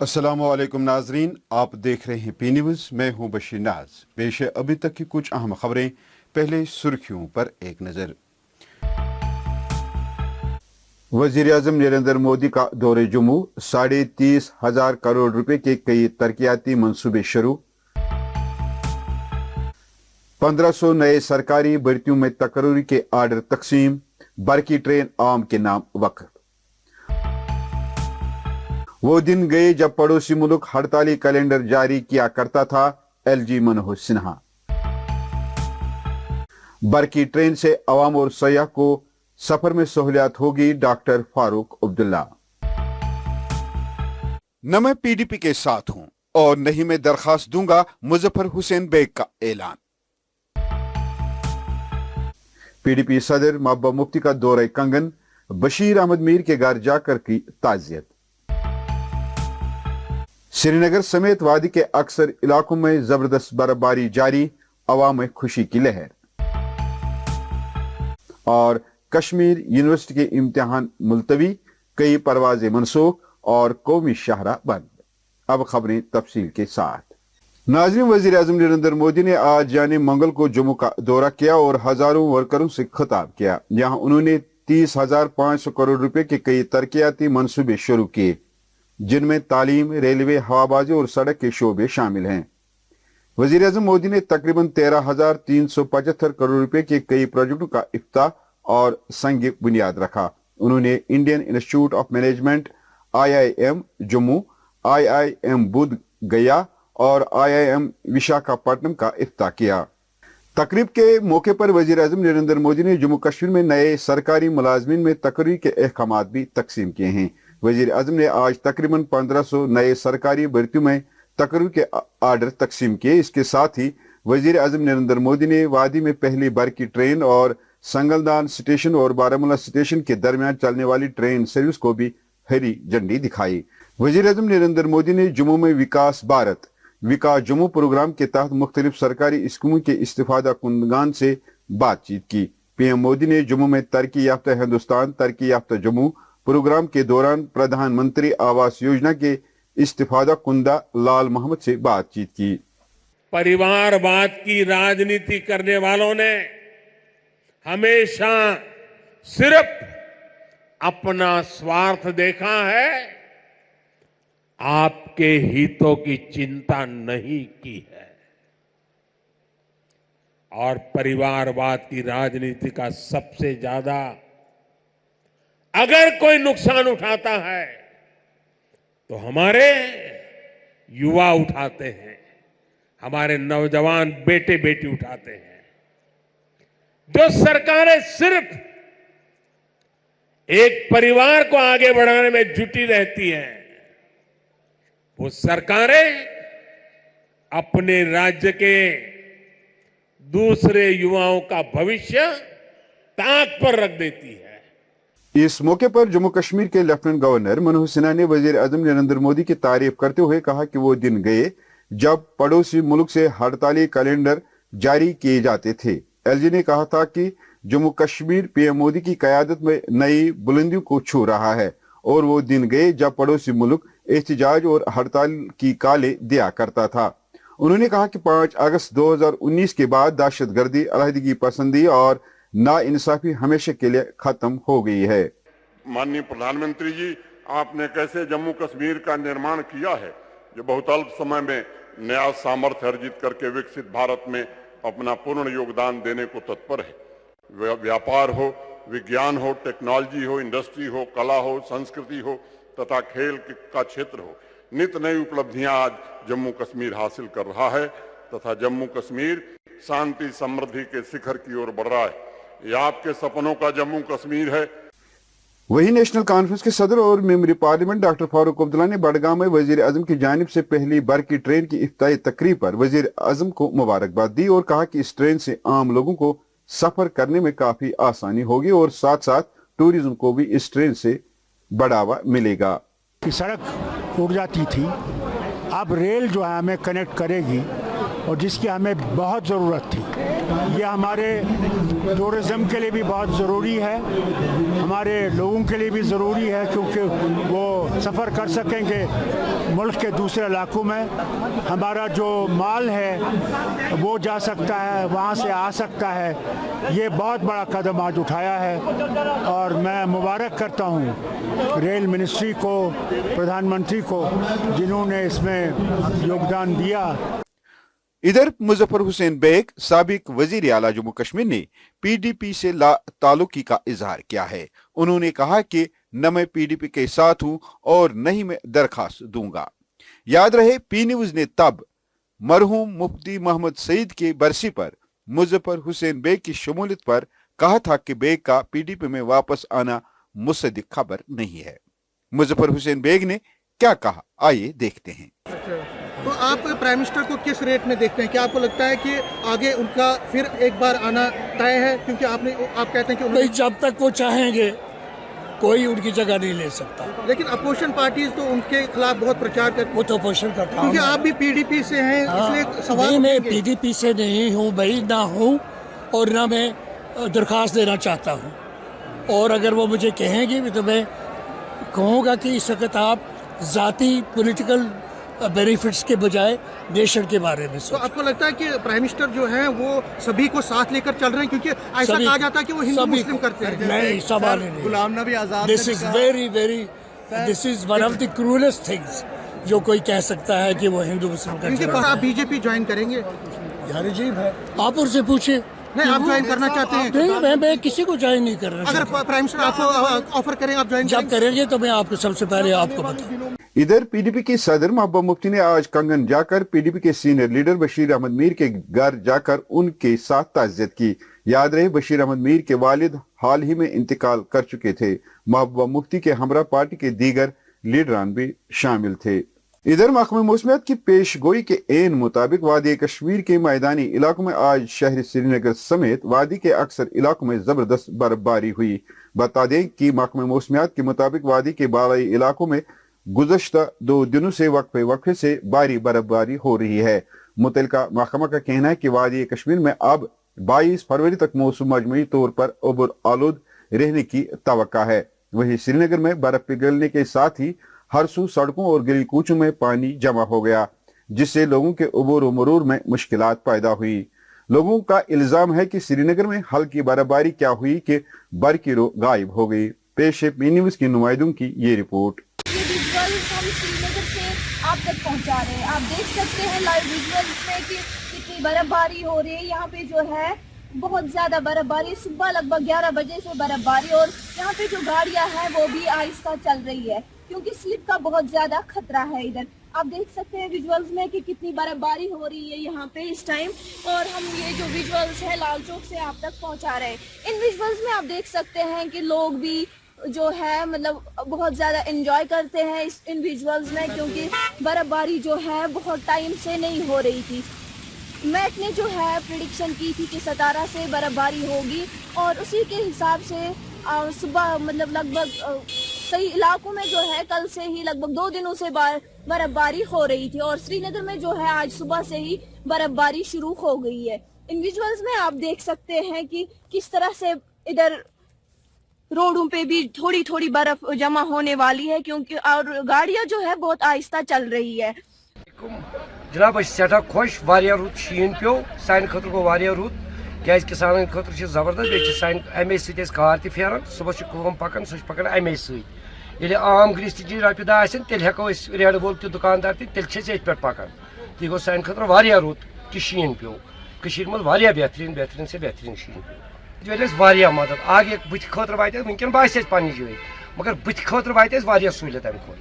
अस्सलाम वालेकुम नाजरीन, आप देख रहे हैं पी न्यूज़। मैं हूं बशीर नाज। पेश है अभी तक की कुछ अहम खबरें। पहले सुर्खियों पर एक नज़र। वजीर आजम नरेंद्र मोदी का दौरे जम्मू, 30,500 करोड़ रुपए के कई तरक्याती मंसूबे शुरू। 1500 नए सरकारी भर्तियों में तकर्री के आर्डर तकसीम। बरकी ट्रेन आम के नाम वक्फ। वो दिन गए जब पड़ोसी मुल्क हड़ताली कैलेंडर जारी किया करता था, एलजी मनोहर सिन्हा। बरकी ट्रेन से अवाम और सयाह को सफर में सहूलियत होगी, डॉक्टर फारूक अब्दुल्ला। न मैं पीडीपी के साथ हूं और नहीं मैं दरखास्त दूंगा, मुजफ्फर हुसैन बेग का ऐलान। पीडीपी सदर महबूबा मुफ्ती का दौरा कंगन, बशीर अहमद मीर के घर जाकर की ताजियत। श्रीनगर समेत वादी के अक्सर इलाकों में जबरदस्त बर्फबारी जारी, अवाम में खुशी की लहर। और कश्मीर यूनिवर्सिटी के इम्तिहान मुलतवी, कई परवाजें मनसूख और कौमी शाहरा बंद। अब खबरें तफसील के साथ। नाज़रीन, वज़ीर आज़म नरेंद्र मोदी ने आज यानी मंगल को जम्मू का दौरा किया और हजारों वर्करों से खिताब किया। यहाँ उन्होंने 30,500 करोड़ रुपए के कई तरक्याती मंसूबे शुरू किए, जिनमें तालीम, रेलवे, हवाबाजी और सड़क के शोबे शामिल हैं। वजीर आज़म मोदी ने तकरीबन 13,375 करोड़ रुपए के कई प्रोजेक्टों का इफ्ताह और संग बुनियाद रखा। उन्होंने Indian institute of management IIM Jammu, IIM बुध गया और IIM विशाखापट्टनम का इफ्ताह किया। तकरीब के मौके पर वजीर आज़म नरेंद्र मोदी ने जम्मू कश्मीर में नए सरकारी मुलाजमीन में तकर्री के अहकाम भी तकसीम किए हैं। वजीर आज़म ने आज तकरीबन 1500 नए सरकारी भर्तियों में तकर्री के आर्डर तकसीम किए। इसके साथ ही वजीर आज़म नरेंद्र मोदी ने वादी में पहली बरकी ट्रेन और संगलदान स्टेशन और बारामूला स्टेशन के दरमियान चलने वाली ट्रेन सर्विस को भी हरी झंडी दिखाई। वजीर आज़म नरेंद्र मोदी ने जम्मू में विकास भारत, विकास जम्मू प्रोग्राम के तहत मुख्तलिफ सरकारी स्कीमों के इस्तिफादा कुंदगान से बातचीत की। PM मोदी ने जम्मू में तरक्की याफ्ता हिंदुस्तान, तरक्की याफ्ता जम्मू प्रोग्राम के दौरान प्रधानमंत्री आवास योजना के इस्तिफादा कुंदा लाल मोहम्मद से बातचीत की। परिवारवाद की राजनीति करने वालों ने हमेशा सिर्फ अपना स्वार्थ देखा है, आपके हितों की चिंता नहीं की है। और परिवारवाद की राजनीति का सबसे ज्यादा अगर कोई नुकसान उठाता है तो हमारे युवा उठाते हैं, हमारे नौजवान बेटे बेटी उठाते हैं। जो सरकारें सिर्फ एक परिवार को आगे बढ़ाने में जुटी रहती हैं, वो सरकारें अपने राज्य के दूसरे युवाओं का भविष्य ताक पर रख देती है। इस मौके पर जम्मू कश्मीर के लेफ्टिनेंट गवर्नर मनोहर सिन्हा ने वजीर आज़म नरेंद्र मोदी की तारीफ करते हुए कहा कि वो दिन गए जब पड़ोसी मुल्क से हड़ताली कैलेंडर जारी किए जाते थे। LG ने कहा था कि जम्मू कश्मीर PM मोदी की क़यादत में नई बुलंदियों को छू रहा है और वो दिन गए जब पड़ोसी मुल्क एहतजाज और हड़ताल की काले दिया करता था। उन्होंने कहा कि 5 अगस्त 2019 के बाद दहशतगर्दी, अलहदगी पसंदी और नाइंसाफी हमेशा के लिए खत्म हो गई है। माननीय प्रधानमंत्री जी, आपने कैसे जम्मू कश्मीर का निर्माण किया है, जो बहुत अल्प समय में नया सामर्थ्य अर्जित करके विकसित भारत में अपना पूर्ण योगदान देने को तत्पर है। व्यापार हो, विज्ञान हो, टेक्नोलॉजी हो, इंडस्ट्री हो, कला हो, संस्कृति हो तथा खेल का क्षेत्र हो, नित नई उपलब्धियां आज जम्मू कश्मीर हासिल कर रहा है तथा जम्मू कश्मीर शांति समृद्धि के शिखर की ओर बढ़ रहा है। यह आपके सपनों का जम्मू कश्मीर है। वही नेशनल कॉन्फ्रेंस के सदर और member parliament doctor Farooq Abdullah ने बडगाम में वजीर आजम की जानिब से पहली बरकी ट्रेन की इफ्ताही तकरीब पर वजीर आजम को मुबारकबाद दी और कहा कि इस ट्रेन से आम लोगों को सफर करने में काफी आसानी होगी और साथ साथ टूरिज्म को भी इस ट्रेन से बढ़ावा मिलेगा। कि सड़क उड़ जाती थी, अब रेल जो है हमें कनेक्ट करेगी और जिसकी हमें बहुत ज़रूरत थी। ये हमारे टूरिज़म के लिए भी बहुत ज़रूरी है, हमारे लोगों के लिए भी ज़रूरी है, क्योंकि वो सफ़र कर सकेंगे मुल्क के दूसरे इलाकों में। हमारा जो माल है वो जा सकता है, वहाँ से आ सकता है। ये बहुत बड़ा कदम आज उठाया है और मैं मुबारक करता हूँ रेल मिनिस्ट्री को, प्रधानमंत्री को, जिन्होंने इसमें योगदान दिया। इधर मुजफ्फर हुसैन बेग साबिक वजीर आला जम्मू कश्मीर ने पीडीपी से ला ताल्लुकी का इजहार किया है। उन्होंने कहा कि न मैं पीडीपी के साथ हूं और न ही मैं दरखास्त दूंगा। याद रहे पी न्यूज ने तब मरहूम मुफ्ती मोहम्मद सईद की बरसी पर मुजफ्फर हुसैन बेग की शमूलियत पर कहा था कि बेग का पीडीपी में वापस आना मुसद्दिक खबर नहीं है। मुजफ्फर हुसैन बेग ने क्या कहा, आइए देखते हैं। तो आप प्राइम मिनिस्टर को किस रेट में देखते हैं? क्या आपको लगता है कि आगे उनका फिर एक बार आना तय है? क्योंकि आप कहते हैं कि जब तक वो चाहेंगे कोई उनकी जगह नहीं ले सकता। लेकिन अपोजिशन पार्टीज तो उनके खिलाफ बहुत प्रचार करती, वो तो अपोजिशन करता है, क्योंकि आप भी पीडीपी से हैं, इसलिए सवाल। नहीं, मैं पीडीपी से नहीं हूँ भाई, ना हूँ और ना मैं दरखास्त देना चाहता हूँ। और अगर वो मुझे कहेंगे भी तो मैं कहूँगा कि इस वक्त आप ज़ाती पॉलिटिकल बेनिफिट्स के बजाय नेशन के बारे में तो आपको लगता है कि प्राइम मिनिस्टर जो हैं वो सभी को साथ लेकर चल रहे हैं? क्योंकि ऐसा कहा जाता है कि वो हिंदू मुस्लिम करते हैं। नहीं, सवाल नहीं। Ghulam Nabi Azad, this is this is one of the cruellest things जो कोई कह सकता है कि वो हिंदू मुस्लिम क्योंकि आप बीजेपी ज्वाइन करेंगे? यार अजीब है, आप उनसे पूछिए। नहीं, आप ज्वाइन करना चाहते हैं? नहीं, मैं किसी को ज्वाइन नहीं कर रहा। अगर प्राइम मिनिस्टर आपको ऑफर करें, आप ज्वाइन जब करेंगे तो मैं आपको सबसे पहले आपको बताऊं। इधर पीडीपी के सदर महबूबा मुफ्ती ने आज कंगन जाकर पीडीपी के सीनियर लीडर बशीर अहमद मीर के घर जाकर उनके साथ ताज़ियत की। याद रहे बशीर अहमद मीर के वालिद हाल ही में इंतकाल कर चुके थे। महबूबा मुफ्ती के हमरा पार्टी के दीगर लीडरान भी शामिल थे। इधर महकमे मौसमियात की पेश गोई के एन मुताबिक वादी कश्मीर के मैदानी इलाकों में आज शहर श्रीनगर समेत वादी के अक्सर इलाकों में जबरदस्त बर्फबारी हुई। बता दें कि महकमे मौसमियात के मुताबिक वादी के बालाई इलाकों में गुज़श्ता 2 दिनों से वक्फे वक्फे से भारी बर्फबारी हो रही है। मुतल्लिका महकमा का कहना है कि वादी कश्मीर में अब 22 फरवरी तक मौसम मजमूई तौर पर उबूर आलूद रहने की तवक्का है। वहीं श्रीनगर में बर्फ पिघलने के साथ ही हर सू सड़कों और गली कूचों में पानी जमा हो गया, जिससे लोगों के उबूर व मरूर में मुश्किलात पैदा हुई। लोगों का इल्जाम है कि श्रीनगर में हल्की बर्फबारी क्या हुई कि बर्की रो गायब हो गई। पेश है पी न्यूज की नुमाइंदों की ये रिपोर्ट। ये विजुअल्स हम श्रीनगर से आप तक पहुंचा रहे हैं। आप देख सकते हैं लाइव विजुअल्स में कि कितनी बर्फबारी हो रही है। यहाँ पे जो है बहुत ज़्यादा बर्फबारी, सुबह लगभग 11 बजे से बर्फबारी, और यहाँ पे जो गाड़ियाँ हैं वो भी आहिस्ता चल रही है क्योंकि स्लिप का बहुत ज़्यादा खतरा है। इधर आप देख सकते हैं विजुअल्स में कि कितनी बर्फबारी हो रही है यहाँ पे इस टाइम, और हम ये जो विजुअल्स है लाल चौक से आप तक पहुँचा रहे हैं। इन विजुअल्स में आप देख सकते हैं कि लोग भी जो है मतलब बहुत ज़्यादा एंजॉय करते हैं इन विजुअल्स में, क्योंकि बर्फबारी जो है बहुत टाइम से नहीं हो रही थी। मैट ने जो है प्रेडिक्शन की थी कि 17 से बर्फबारी होगी, और उसी के हिसाब से सुबह मतलब लगभग कई इलाकों में जो है कल से ही लगभग 2 दिनों से बर्फबारी हो रही थी, और श्रीनगर में जो है आज सुबह से ही बर्फबारी शुरू हो गई है। इन विजुअल्स में आप देख सकते हैं कि किस तरह से इधर रोडों पे भी थोड़ी थोड़ी बर्फ जमा होने वाली है, क्योंकि और गाड़ियां जो है बहुत आहिस्ता चल रही है। जनाब सठा खुश, वारिया रुत शीन प्यो, सान खतर गो वारिया रुत, क्या किसान खतर जबरदस्त, बे सान अमे सत कार त फेरान, सुबह कम पकान सह पकान अमे सत आम ग्रीस जी रपि दह आन तेल हेको रेड वोल त दुकानदार तेल पे पकान। यह गो सान खतर वारिया रुत कि शीन प्यो, मज वारिया बेहतरीन से बेहतरीन शीन प्यो, मदद आगे बुत खतर वाते वनकन बास पन्नी जाए, मगर बुत खतर वाते सहूलियत अमे खोल।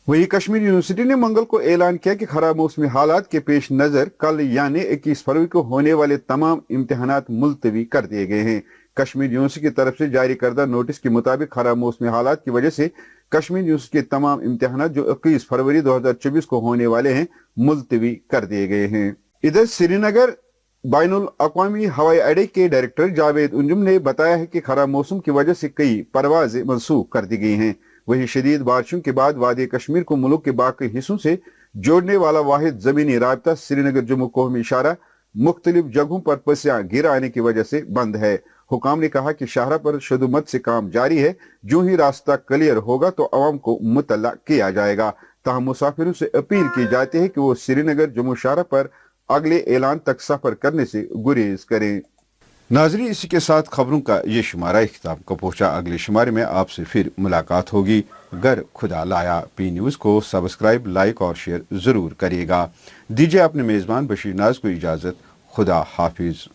वही कश्मीर यूनिवर्सिटी ने मंगल को ऐलान किया कि खराब मौसमी हालात के पेश नजर कल यानी 21 फरवरी को होने वाले तमाम इम्तिहानात मुलतवी कर दिए गए हैं। कश्मीर यूनिवर्सिटी की तरफ से जारी करदा नोटिस के मुताबिक खराब मौसमी हालात की वजह से कश्मीर यूनिवर्सिटी के तमाम इम्तिहानात जो 21 फरवरी 2024 को होने वाले हैं मुलतवी कर दिए गए हैं। इधर श्रीनगर बैनुल अक़वामी हवाई अड्डे के डायरेक्टर जावेद अंजुम ने बताया है कि खराब मौसम की वजह से कई परवाजें मनसूख कर दी गई हैं। वही शदीद बारिशों के बाद वादी कश्मीर को मुल्क के बाकी हिस्सों से जोड़ने वाला वाहिद जमीनी राबता श्रीनगर जम्मू कौमी शाहरा मुख्तलिफ जगहों पर पसियां गिर आने की वजह से बंद है। हुकाम ने कहा कि शाहरा पर शुदुमत से काम जारी है, जो ही रास्ता क्लियर होगा तो अवाम को मुतल्ला किया जाएगा। ताहम मुसाफिरों से अपील की जाती है कि वो श्रीनगर जम्मू शाहरा पर अगले ऐलान तक सफर करने से गुरेज करें। नाज़रीन, इसी के साथ खबरों का ये शुमारा इख्तिताम को पहुंचा। अगले शुमारे में आपसे फिर मुलाकात होगी। गर खुदा लाया पी न्यूज़ को सब्सक्राइब, लाइक और शेयर जरूर करिएगा। दीजिए अपने मेज़बान बशीर नाज को इजाज़त। खुदा हाफिज।